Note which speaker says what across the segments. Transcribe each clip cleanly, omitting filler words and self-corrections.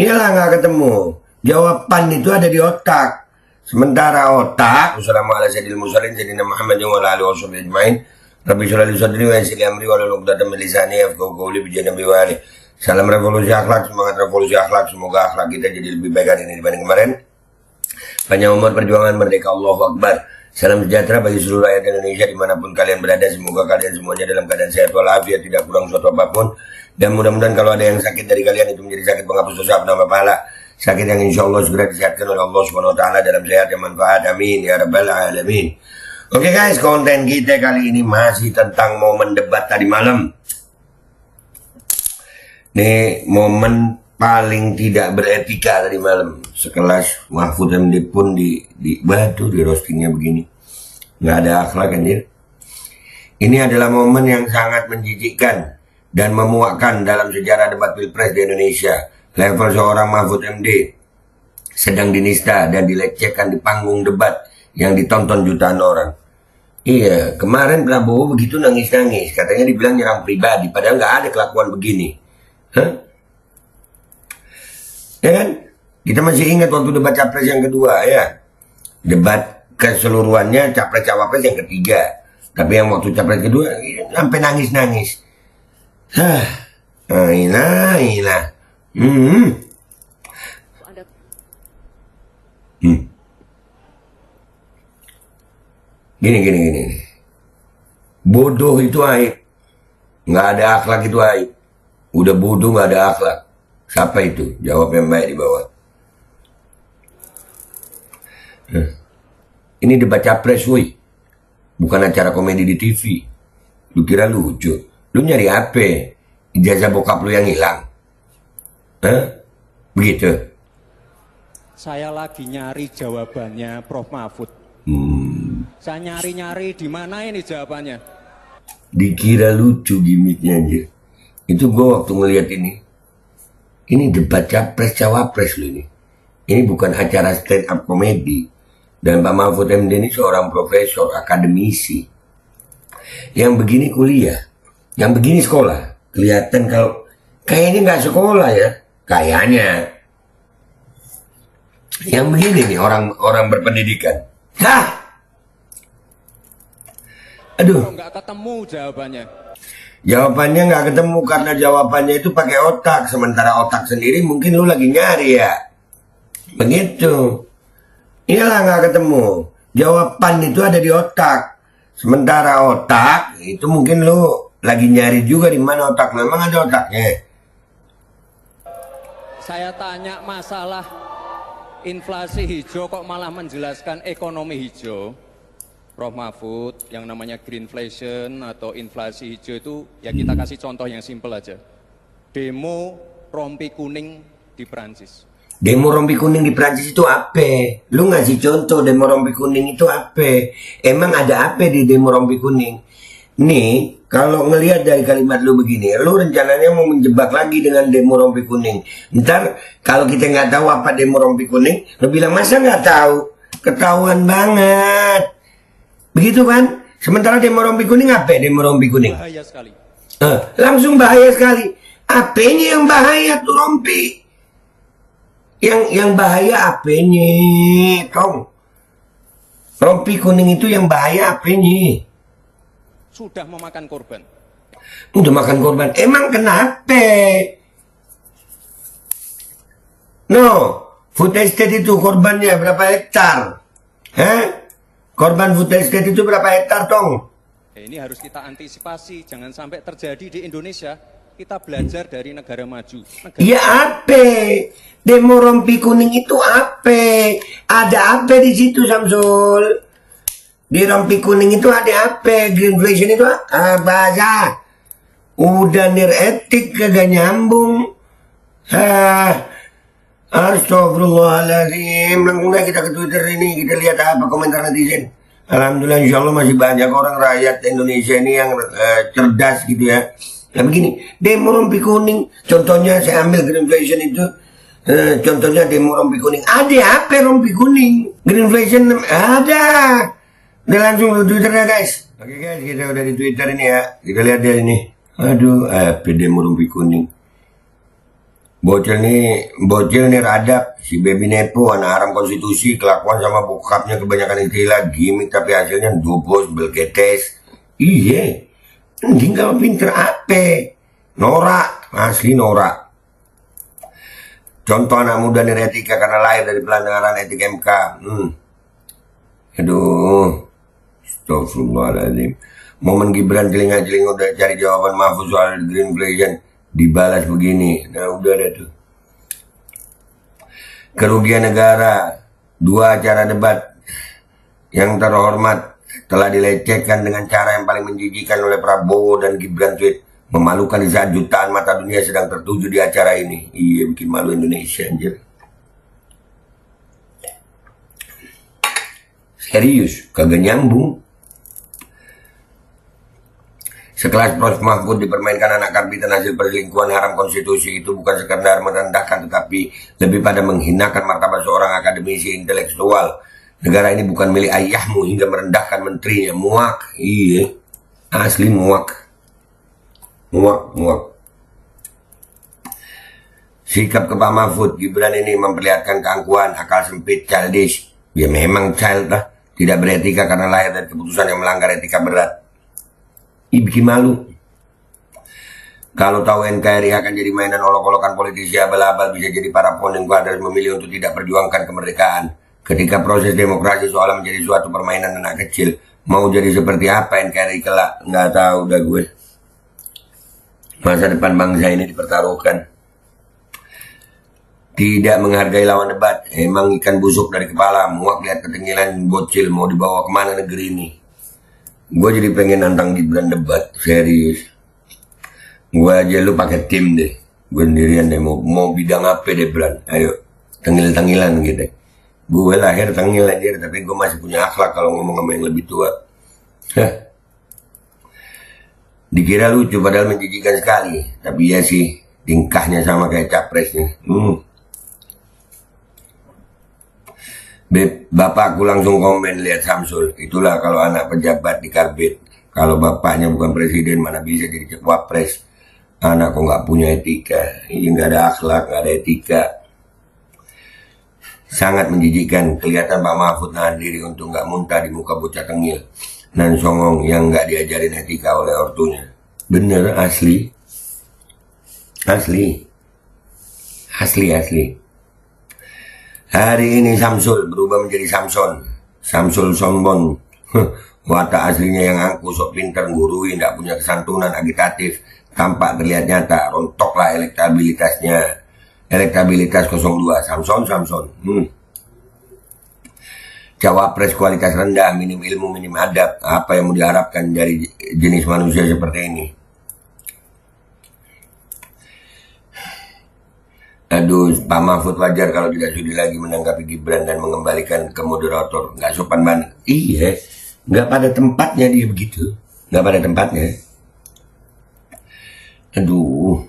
Speaker 1: Iyalah nggak ketemu. Jawaban itu ada di otak. Sementara otak, Wassalamualaikum warahmatullahi wabarakatuh. Muhammad wa ala alihi wasallam ajmain. Rabbi shrah li sadri wa yassir li amri wa hlul 'uqdatam min lisani yafqahu qawli bi janabi wa ali. Salam revolusi akhlak, semangat revolusi akhlak. Semoga akhlak kita jadi lebih baik hari ini dibanding kemarin. Panjang umur perjuangan merdeka, Allahu Akbar. Salam sejahtera bagi seluruh rakyat Indonesia dimanapun kalian berada. Semoga kalian semuanya dalam keadaan sehat walafiat, tidak kurang suatu apapun. Dan mudah-mudahan kalau ada yang sakit dari kalian itu menjadi sakit penghapus dosa, penambah pahala. Sakit yang insya Allah segera disehatkan oleh Allah Subhanahu Wa Taala dalam sehat yang manfaat. Amin ya rabbal alamin. Oke guys, konten kita kali ini masih tentang momen debat tadi malam. Nih momen paling tidak beretika tadi malam. Sekelas Mahfud MD pun di batu di roastingnya begini. Nggak ada akhlak anjir. Ini adalah momen yang sangat menjijikkan dan memuakkan dalam sejarah debat pilpres di Indonesia. Level seorang Mahfud MD sedang dinista dan dilecehkan di panggung debat yang ditonton jutaan orang. Iya, kemarin Prabowo begitu nangis-nangis. Katanya dibilang nyerang pribadi, padahal nggak ada kelakuan begini. Hah? Ya kan? Kita masih ingat waktu debat capres yang kedua ya. Debat keseluruhannya capres-cawapres yang ketiga. Tapi yang waktu capres kedua sampai nangis-nangis. Hah, ilah. Gini. Bodoh itu aib. Nggak ada akhlak itu aib. Udah bodoh nggak ada akhlak. Siapa itu? Jawab yang baik di bawah. Ini debat capres, woi. Bukan acara komedi di TV. Lu kira lucu? Lu nyari apa? Ijazah bokap lu yang hilang? Begitu?
Speaker 2: Saya lagi nyari jawabannya Prof. Mahfud. Saya nyari-nyari di mana ini jawabannya.
Speaker 1: Dikira lucu gimmicknya aja. Itu gue waktu ngeliat ini. Ini debat capres cawapres loh ini. Ini bukan acara stand up komedi. Dan Pak Mahfud MD ini seorang profesor, akademisi. Yang begini kuliah. Yang begini sekolah. Kelihatan kalau kayaknya nggak sekolah ya. Kayaknya. Yang begini nih orang berpendidikan. Hah? Aduh.
Speaker 2: Nggak ketemu jawabannya.
Speaker 1: Jawabannya nggak ketemu karena jawabannya itu pakai otak. Sementara otak sendiri mungkin lu lagi nyari ya. Begitu. Iyalah nggak ketemu. Jawaban itu ada di otak. Sementara otak itu mungkin lu lagi nyari juga di mana otak. Memang ada otaknya.
Speaker 2: Saya tanya masalah inflasi hijau kok malah menjelaskan ekonomi hijau. Prof. Mahfud, yang namanya greenflation atau inflasi hijau itu ya kita kasih contoh yang simpel aja. Demo rompi kuning di Perancis.
Speaker 1: Demo rompi kuning di Perancis itu apa? Lu ngasih contoh demo rompi kuning itu apa? Emang ada apa di demo rompi kuning? Nih, kalau ngelihat dari kalimat lu begini, lu rencananya mau menjebak lagi dengan demo rompi kuning. Ntar kalau kita nggak tahu apa demo rompi kuning, lu bilang masa nggak tahu? Ketahuan banget. Begitu kan? Sementara demo rompi kuning apa? Demo rompi kuning.
Speaker 2: Bahaya sekali.
Speaker 1: Langsung bahaya sekali. Apanya yang bahaya tuh rompi? Yang bahaya apanya, Tong? Rompi kuning itu yang bahaya apanya?
Speaker 2: Sudah memakan korban.
Speaker 1: Udah makan korban. Emang kenapa? No, food estate itu korbannya berapa hektar? Korban food estate itu berapa hektar, Tong?
Speaker 2: Ini harus kita antisipasi, jangan sampai terjadi di Indonesia. Kita belajar dari negara maju.
Speaker 1: Ya apa? Demo rompi kuning itu apa? Ada apa di situ, Samsul? Di rompi kuning itu ada apa? Greenflation itu bahasa. Udah etik kagak nyambung. Astagfirullahaladzim. Langsung kita ke Twitter ini. Kita lihat apa komentar netizen. Alhamdulillah insya Allah masih banyak orang rakyat Indonesia ini yang cerdas gitu ya. Nah begini, demo rompi kuning. Contohnya saya ambil greenflation itu. Contohnya demo rompi kuning. Ada apa rompi kuning? Greenflation ada. Udah langsung ke Twitter ya guys. Oke guys, kita udah di Twitter ini ya. Kita lihat dia ini. Aduh, apa demo rompi kuning. Bocil nih radap, si baby nepo, anak haram konstitusi, kelakuan sama bokapnya kebanyakan istilah, gimmick tapi hasilnya dubos, belgetes. Iya, mending kalau pinter apa? Norak, asli norak. Contoh anak muda nih etika karena lahir dari pelanggaran etik MK. Aduh, astagfirullahaladzim. Momen Gibran telinga-telinga udah cari jawaban Mahfuz soal Greenflation, dibalas begini. Nah udah ada tuh. Kerugian negara, 2 acara debat yang terhormat telah dilecehkan dengan cara yang paling menjijikan oleh Prabowo dan Gibran. Tweet memalukan di saat jutaan mata dunia sedang tertuju di acara ini. Iya, bikin malu Indonesia anjir. Serius, kagak nyambung. Sekelas Prof. Mahfud dipermainkan anak karbitan hasil perselingkuhan haram konstitusi itu bukan sekedar merendahkan, tetapi lebih pada menghinakan martabat seorang akademisi intelektual. Negara ini bukan milik ayahmu hingga merendahkan menterinya. Muak. Iya, asli muak. Muak. Sikap ke Pak Mahfud, Gibran ini memperlihatkan keangkuhan, akal sempit, childish. Ya memang child lah. Tidak beretika karena lahir dari keputusan yang melanggar etika berat. Bikin malu. Kalau tahu NKRI akan jadi mainan olok-olokan politisi abal-abal, bisa jadi para founding fathers memilih untuk tidak perjuangkan kemerdekaan. Ketika proses demokrasi seolah menjadi suatu permainan anak kecil, mau jadi seperti apa NKRI kelak? Nggak tahu dah gue. Masa depan bangsa ini dipertaruhkan. Tidak menghargai lawan debat. Emang ikan busuk dari kepala. Muak lihat ketinggian bocil. Mau dibawa kemana negeri ini? Gue jadi pengen nantang Gibran debat. Serius. Gue aja lu pakai tim deh. Gue sendirian deh. Mau bidang apa deh Bran? Ayo. Tengil-tengilan gitu. Gue lahir tengil aja. Tapi gue masih punya akhlak kalau ngomong sama yang lebih tua. Hah. Dikira lucu padahal menjijikan sekali. Tapi ya sih. Tingkahnya sama kayak capresnya. Bapakku langsung komen lihat Samsul. Itulah kalau anak pejabat di karbit. Kalau bapaknya bukan presiden mana bisa jadi wapres. Anak kok nggak punya etika. Ini nggak ada akhlak, nggak ada etika. Sangat menjijikan. Kelihatan Pak Mahfud nahan diri untuk nggak muntah di muka bocah tengil nan songong yang nggak diajarin etika oleh ortunya. Bener, asli. Hari ini Samsul berubah menjadi Samson. Samsul sombong. Watak aslinya yang angkuh, sok pinter, gurui, tidak punya kesantunan, agitatif. Tampak terlihat nyata, rontoklah elektabilitasnya. Elektabilitas 02, Samson. Cawapres kualitas rendah, minim ilmu, minim adab. Apa yang mau diharapkan dari jenis manusia seperti ini? Aduh, Pak Mahfud wajar kalau tidak sudi lagi menanggapi Gibran dan mengembalikan ke moderator. Nggak sopan banget. Iya, nggak pada tempatnya dia begitu. Nggak pada tempatnya. Aduh.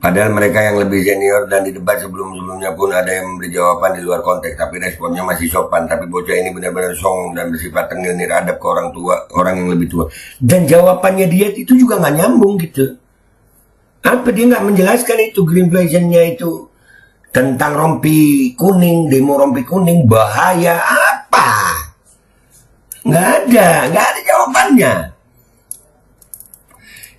Speaker 1: Padahal mereka yang lebih senior dan di debat sebelum-sebelumnya pun ada yang memberi jawaban di luar konteks. Tapi responnya masih sopan. Tapi bocah ini benar-benar song dan bersifat tengil niradab ke orang tua, orang yang lebih tua. Dan jawabannya dia itu juga nggak nyambung gitu. Apa dia nggak menjelaskan itu Greenflation-nya itu tentang rompi kuning, demo rompi kuning, bahaya apa? Nggak ada jawabannya.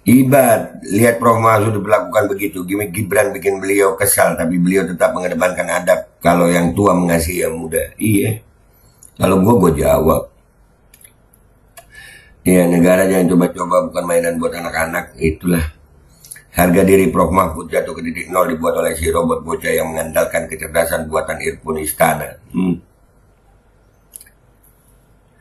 Speaker 1: Ibat, lihat Prof. Mahfud diperlakukan begitu. Gibran bikin beliau kesal, tapi beliau tetap mengedepankan adab. Kalau yang tua mengasihi yang muda. Iya. Kalau gue jawab. Iya, negara jangan coba-coba, bukan mainan buat anak-anak. Itulah. Harga diri Prof. Mahfud jatuh ke titik nol dibuat oleh si robot bocah yang mengandalkan kecerdasan buatan Irfan Istana.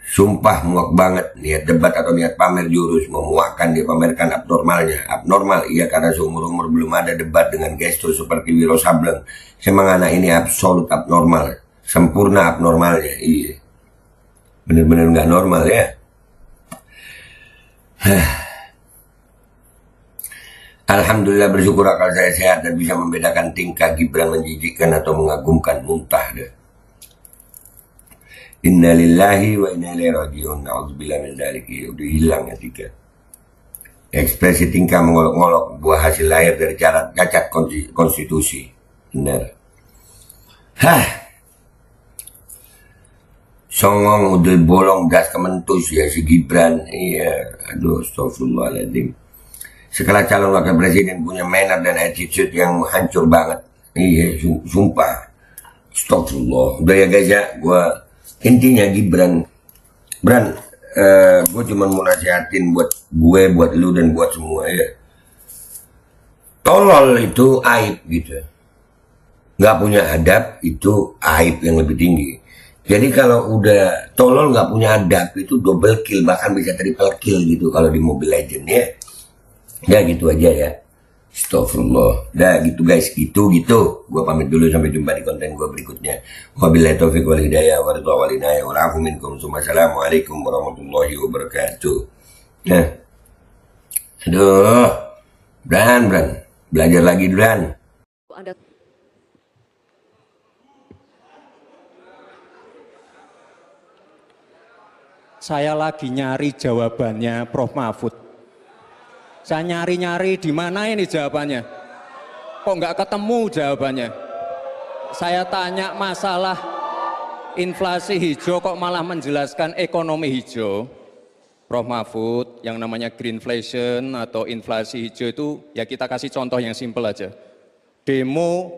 Speaker 1: Sumpah muak banget. Niat debat atau niat pamer jurus memuakkan dia pamerkan abnormalnya. Abnormal iya karena seumur-umur belum ada debat dengan gestur seperti Wiro Sableng. Semang anak ini absolut abnormal. Sempurna abnormalnya. Iya. Bener-bener nggak normal ya. Alhamdulillah bersyukur akal saya sehat dan bisa membedakan tingkah Gibran menjijikkan atau mengagumkan. Muntah deh. Innalillahi wa inna ilaihi raji'un. Na'udzubillah min dzalik. Udah hilang ya 3. Ekspresi tingkah mengolok-ngolok buah hasil lahir dari cacat konstitusi. Benar. Hah. Songong udah bolong gas kementus ya si Gibran. Iya, aduh astagfirullahaladzim. Sekala calon wakil presiden punya manner dan attitude yang hancur banget. Iya, sumpah. Astagfirullah. Udah ya guys ya, intinya Gibran. Gue cuma mau nasihatin buat gue, buat lu dan buat semua ya. Tolol itu aib gitu. Nggak punya adab itu aib yang lebih tinggi. Jadi kalau udah tolol nggak punya adab itu double kill, bahkan bisa triple kill gitu kalau di Mobile Legends ya. Ya gitu aja ya. Astagfirullah. Dah gitu guys, gitu. Gua pamit dulu, sampai jumpa di konten gua berikutnya. Wabillahi taufiq wal hidayah wa ridha wal inayah wal afu minkum. Assalamualaikum warahmatullahi wabarakatuh. Nah. Aduh. Bran. Belajar lagi, Bran.
Speaker 2: Saya lagi nyari jawabannya Prof. Mahfud. Saya nyari-nyari di mana ini jawabannya. Kok nggak ketemu jawabannya. Saya tanya masalah inflasi hijau kok malah menjelaskan ekonomi hijau. Prof. Mahfud, yang namanya greenflation atau inflasi hijau itu ya kita kasih contoh yang simpel aja. Demo